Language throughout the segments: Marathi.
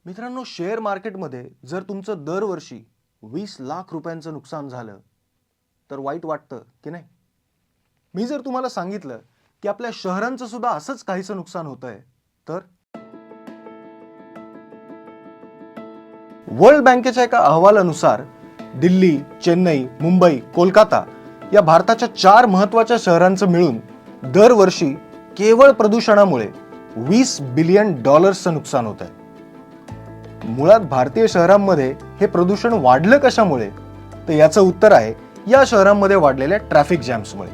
मित्रांनो, शेअर मार्केटमध्ये जर तुमचं दरवर्षी 20 लाख रुपयांचं नुकसान झालं तर वाईट वाटतं की नाही? मी जर तुम्हाला सांगितलं की आपल्या शहरांचं सुद्धा असंच काहीसं नुकसान होतंय तर? वर्ल्ड बँकेच्या एका अहवालानुसार दिल्ली, चेन्नई, मुंबई, कोलकाता या भारताच्या 4 महत्त्वाच्या शहरांचं मिळून दरवर्षी केवळ प्रदूषणामुळे $20 बिलियन नुकसान होत आहे. मुळात भारतीय शहरांमध्ये हे प्रदूषण वाढलं कशामुळे? तर याचं उत्तर आहे या शहरांमध्ये वाढलेल्या ट्रॅफिक जॅम्समुळे.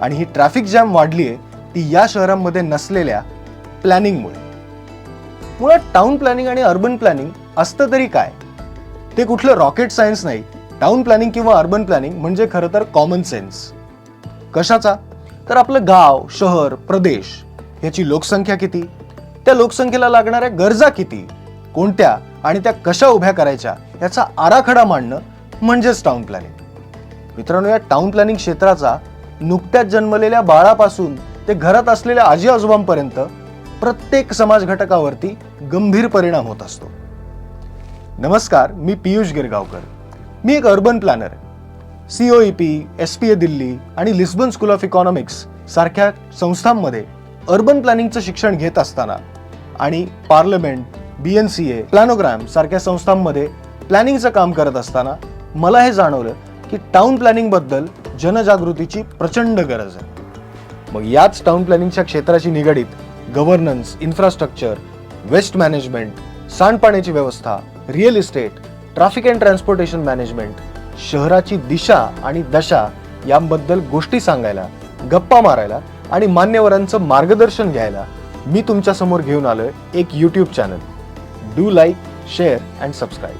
आणि ही ट्रॅफिक जॅम वाढली आहे ती या शहरांमध्ये नसलेल्या प्लॅनिंगमुळे. मुळात टाउन प्लॅनिंग आणि अर्बन प्लॅनिंग असतं तरी काय? ते कुठलं रॉकेट सायन्स नाही. टाउन प्लॅनिंग किंवा अर्बन प्लॅनिंग म्हणजे खरं तर कॉमन सेन्स. कशाचा? तर आपलं गाव, शहर, प्रदेश याची लोकसंख्या किती, त्या लोकसंख्येला लागणाऱ्या गरजा किती, कोणत्या आणि त्या कशा उभ्या करायच्या याचा आराखडा मांडणं म्हणजेच टाउन प्लॅनिंग. मित्रांनो, या टाउन प्लॅनिंग क्षेत्राचा नुकत्याच जन्मलेल्या बाळापासून ते घरात असलेल्या आजी आजोबांपर्यंत प्रत्येक समाज घटकावरती गंभीर परिणाम होत असतो. नमस्कार, मी पियुष गिरगावकर. मी एक urban planner. COEP, SPA Delhi आणि लिस्बन स्कूल ऑफ इकॉनॉमिक्स सारख्या संस्थांमध्ये अर्बन प्लॅनिंगचं शिक्षण घेत असताना आणि पार्लमेंट, BNCA, प्लॅनोग्राम सारख्या संस्थांमध्ये प्लॅनिंगचं काम करत असताना मला हे जाणवलं की टाउन प्लॅनिंग बद्दल जनजागृतीची प्रचंड गरज आहे. मग याच टाउन प्लॅनिंगच्या क्षेत्राशी निगडीत गव्हर्नन्स, इन्फ्रास्ट्रक्चर, वेस्ट मॅनेजमेंट, सांडपाण्याची व्यवस्था, real estate, traffic and transportation management, शहराची दिशा आणि दशा याबद्दल गोष्टी सांगायला, गप्पा मारायला आणि मान्यवरांचं मार्गदर्शन घ्यायला मी तुमच्या समोर घेऊन आलोय एक YouTube channel. Do like, share and subscribe.